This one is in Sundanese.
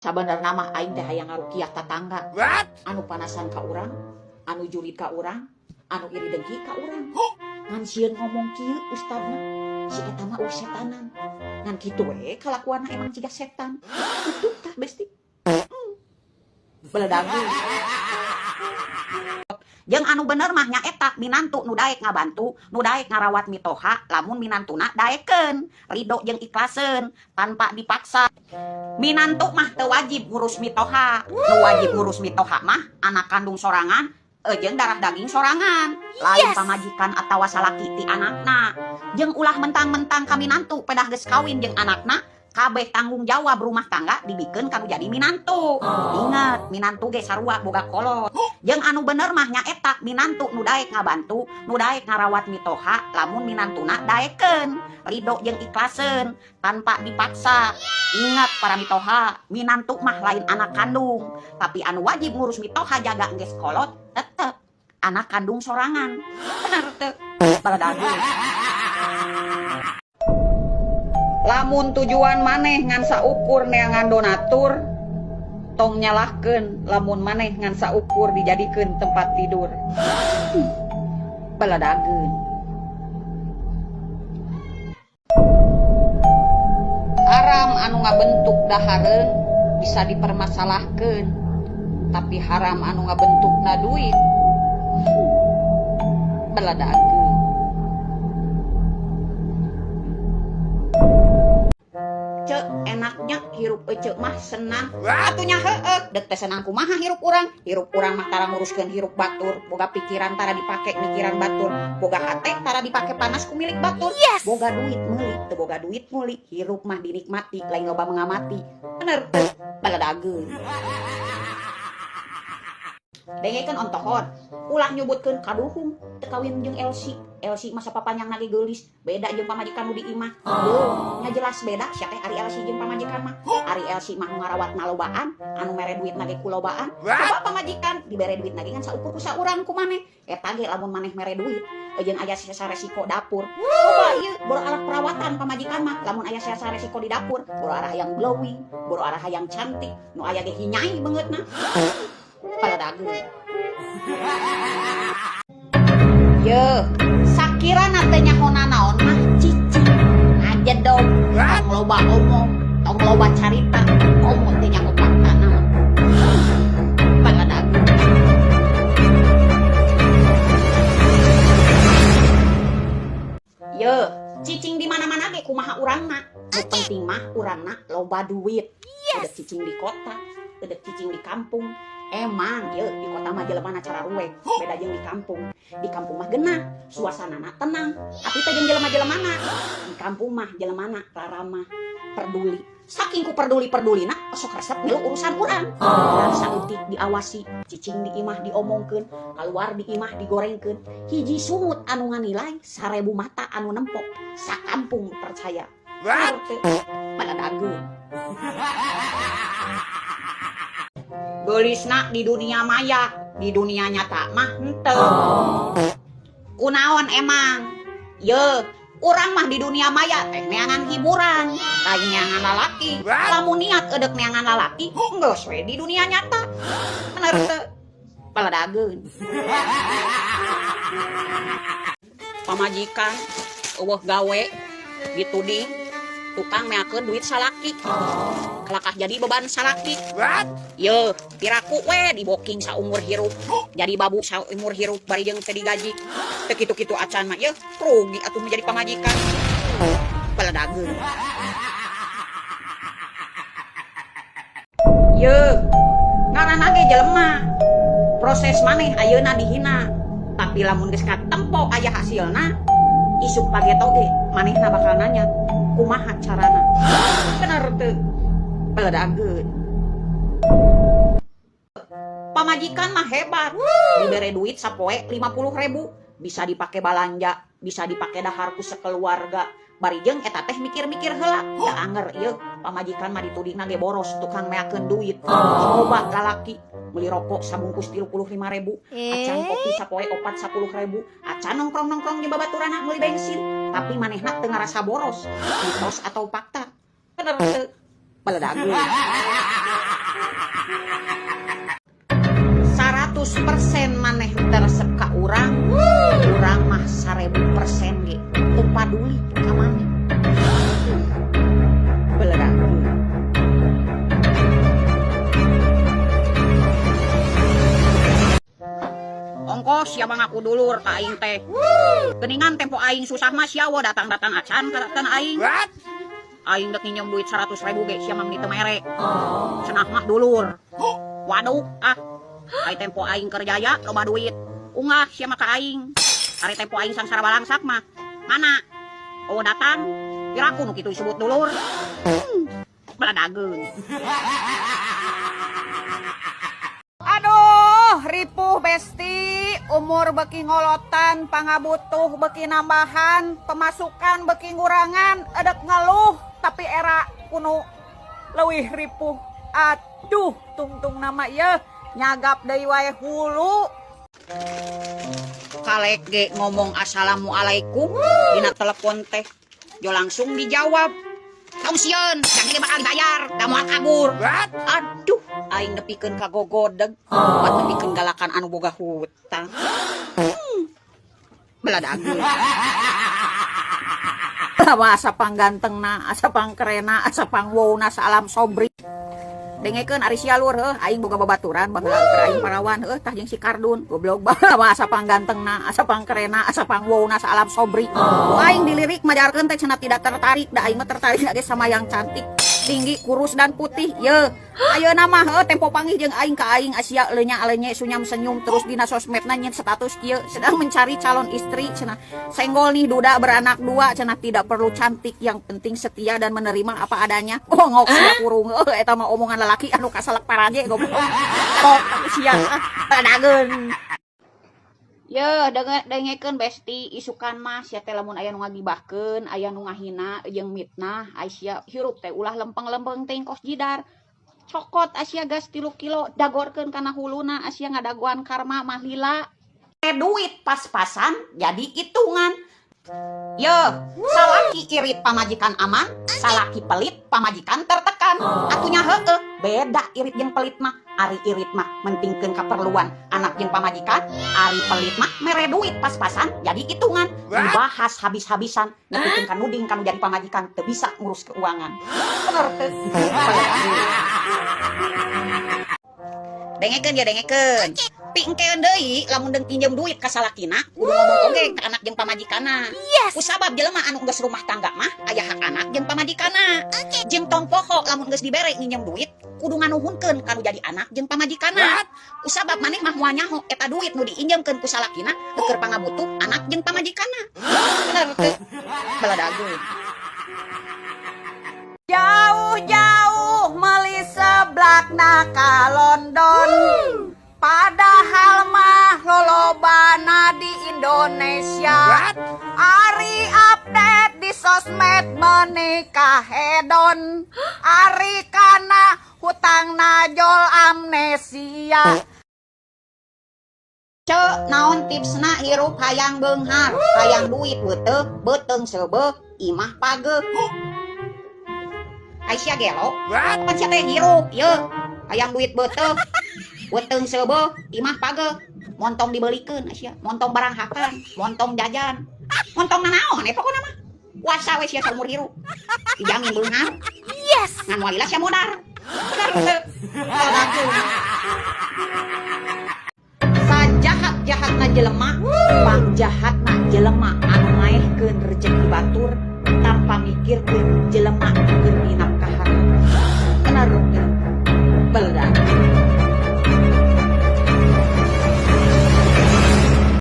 Sabenerna mah aing teh hayang ngarukiah tatangga. What? Anu panasan ka urang, anu julid ka urang, anu iri dengki ka urang. Ngan sieun ngomong kieu ustadna, si eta mah setanan. Ngan kitu we kalakuanna emang jiga setan. Itu tah besti. Beledagu. Jeung anu bener mah nya eta minantu nu daek ngabantu, nu daek ngarawat mitoha, lamun minantuna daekeun, ridho jeung ikhlaseun tanpa dipaksa. Minantu mah teu wajib ngurus mitoha, nu wajib ngurus mitoha mah anak kandung sorangan, jeung darah daging sorangan, lain pamajikan atawa salaki ti anakna. Jeung ulah mentang-mentang ka minantu pedah geus kawin jeung anakna, kabeh tanggung jawab rumah tangga dibikeun kanu jadi minantu. Ingat, minantu ge sarua boga kolot. Jeung anu bener mah nya eta minantu nu daek ngabantu, nu daek ngarawat mitoha, lamun minantuna daekeun, ridho jeung ikhlaseun tanpa dipaksa. Ingat para mitoha, minantu mah lain anak kandung, tapi anu wajib ngurus mitoha jaga geus kolot tetep anak kandung sorangan. Bener teu? Baledagu. Lamun tujuan maneh ngan saukur neangan donatur, tong nyalahkeun lamun maneh ngan saukur dijadikeun tempat tidur. Baledageun. Haram anu ngabentuk dahareun bisa dipermasalahkeun, tapi haram anu ngabentukna duit. Baledageun. Cek enaknya hirup cek mah senang. Atunya heueuh, dek teh senang kumaha hirup urang. Hirup urang mah tara nguruskeun hirup batur, boga pikiran tara dipake mikiran batur, boga hate tara dipake panas ku milik batur. Boga duit meuli, teu boga duit meuli. Hirup mah dinikmati, lain loba mengamati. Bener teu? Baledageun. Dengekeun ontohon, ulah nyebutkeun kaduhung teu kawin jeung Elsi. Elsi masa papanyang lagi geulis, beda jeung pamajikan nu di imah. Nya jelas beda sia teh ari Elsi jeung pamajikan mah. Ari Elsi mah ngarawat nalobaan, anu mere duit nage kulobaan. Coba pamajikan dibere duit nage ngan saukur ku saurang ku maneh. Eta ge lamun maneh mere duit, jeung aya sisa resiko dapur. Coba ieu boro alat perawatan pamajikan mah, lamun aya sisa resiko di dapur, boro arah hayang glowing, boro arah hayang cantik, nu aya ge hinyai beungeutna. Baledageun. Ye, sakirana teh nyahona naon mah cicing aja dong. Tong loba omong, tong loba carita, omong teh nyaho fakta naon. Baledageun. Ye, cicing di mana-mana ge kumaha urangna. Nu penting mah urangna loba duit. Udah cicing di kota, udah cicing di kampung. Emang ye di kota mah jelemana cara ruwet, beda jeung di kampung. Di kampung mah geunah, suasanana tenang. Tapi teh jeung jelema-jelemana. Di kampung mah jelemana raramah, peduli. Saking ku peduli-pedulina sok resep milu urusan urang. Urang saeutik diawasi, cicing di imah diomongkeun, kaluar di imah digorengkeun. Hiji sungut anu nganilai 1000 mata anu nempok, sakampung percaya. Baledageun. Geulisna di dunia maya, di dunia nyata mah henteu. Kunaon emang? Ye, urang mah di dunia maya teh neangan hiburan, lain neangan lalaki. Lamun niat eudeup neangan lalaki, geus we di dunia nyata. Bener teu? Baledageun. Pamajikan eueuh gawe dituding tukang meakeun duit salaki. Kalakah jadi beban salaki. Ye, piraku we diboking saumur hirup. Jadi babu saumur hirup bari jeung teu digaji. Teu kitu-kitu acan mah ye, rugi atuh menjadi pamajikan. Baledageun. Ye, ngaranna ge jelema. Proses maneh ayeuna dihina. Tapi lamun geus katempo aya hasilna, isuk pageto ge manehna bakal nanya, kumaha carana? Bener teu? Baledageun. Pamajikan mah hebat. Dibere duit sapoe 50.000, bisa dipake balanja, bisa dipake dahar ku sakeluarga. Bari jeung eta teh mikir-mikir heula. Da anger ieu pamajikan mah ditudingna ge boros, tukang meakeun duit. Coba lalaki beli rokok sabungkus 35.000, acan kopi sapoe opat 10.000, acan nongkrong-nongkrong jeung babaturanna meuli bensin. Tapi manehna teu ngarasa boros. Mitos atau fakta? Bener teu? Baledageun. 100% maneh teresep ka urang. Urang mah 1000% ge teu paduli ka maneh. Beledak. Ongkos ya bang aku dulur ka aing teh. Geningan tempo aing susah mah sia datang-datang acan ka aing. Aing dek nginjem duit 100.000 ge sia mah teu mere. Cenah mah dulur. Waduh, ai tempo aing kerjaya loba duit. Ungah sia mah ka aing. Ari tempo aing sangsara balangsak mah. Mana? Oh datang. Piraku nu kitu disebut dulur. Baladageun. Aduh, ripuh besti, umur beki ngolotan, pangabutuh beki nambahan, pemasukan beki ngurangan, edek ngeluh, tapi era kuno leuwih ripuh. Aduh, tungtung nama ya, nyagap deui wae hulu. Kalek ge ngomong assalamualaikum dina telepon teh, jo langsung dijawab. Kaum sieun, jangan bakal dibayar, da moal kabur. Aduh, aing nepikeun kagogodeg, buat nepikeun galakan anu boga hutang. Beladageun. Asa panggantengna, asa pangkerena, asa pangwowna salam sobri. Dengekeun ari sia lur aing boga babaturan baheula keur aing parawan tah jeung si Kardun goblok bae asa panggantengna asa pangkerena asa pangwowna salam sobri. Aing dilirik majarkeun teh cenah tidak tertarik da aing mah tertarik ge sama yang cantik tinggi kurus dan putih ye. Ayeuna mah tempo panggih jeung aing ka aing Asia lenya-lenye sunyam senyum terus dina sosmedna nyen status kieu sedang mencari calon istri cenah. Senggol nih duda beranak 2 cenah tidak perlu cantik yang penting setia dan menerima apa adanya. Oh ngok sia kurung eta mah omongan lalaki anu kasalak paraje goblok. Tok sia dageun. Ye dengekeun besti isukan mah sia teh lamun aya nu ngagibahkeun, aya nu ngahina jeung mitnah, Aisyah hirup teh ulah lempeng-lempeng teh kos jidar. Cokot Asia gas 3 kilo dagorkeun kana huluna Asia ngadaguan karma mah lila. Duit pas-pasan jadi hitungan. Ye, salaki irit pamajikan aman, salaki pelit pamajikan tertekan. Atunya heueuh, beda irit jeung pelit mah. Ari irit mah mentingkeun keperluan anak jeung pamajikan, ari pelit mah mere duit pas-pasan jadi hitungan. Dibahas habis-habisan, nepikeun ka nuding kanu jadi pamajikan teu bisa ngurus keuangan. Bener teu? Dengekeun ya dengekeun. Pingkeun deui lamun deung pinjem duit ka salakina, kudu ngomong oge ka anak jeung pamajikanna. Kusabab jelema anu geus rumah tangga mah aya hak anak jeung pamajikanna. Jeung tong poho lamun geus dibere nginjem duit, kudu nganuhunkeun kanu jadi anak jeung pamajikanna. Kusabab maneh mah moal nyaho eta duit nu diinjemkeun ku salakina keur pangabutuh anak jeung pamajikanna. Bener teu? Baladageun. Jauh-jauh meuli seblakna ka London. Padahal mah lolobana di Indonesia. Ari update di sosmed menikah hedon. Ari kana hutang najol amnesia. Cek naon tipsna hirup hayang beunghar, hayang duit beuteuh, beuteung seubeuh, imah pageuh. Aisyah gelo, pan sia teh hirup ye, hayang duit beuteuh. Weteng seueuh imah pageuh montong dibelikeun Aisyah montong barang hakan montong jajan montong nanaon pokona mah puasa we sia saumur hirup dijamin beunghar ngan moal sia modar sajahat-jahatna jelema pangjahatna jelema anu ngaehkeun rezeki batur tanpa mikirkeun jelema keur dinapkahan bener teu beledak.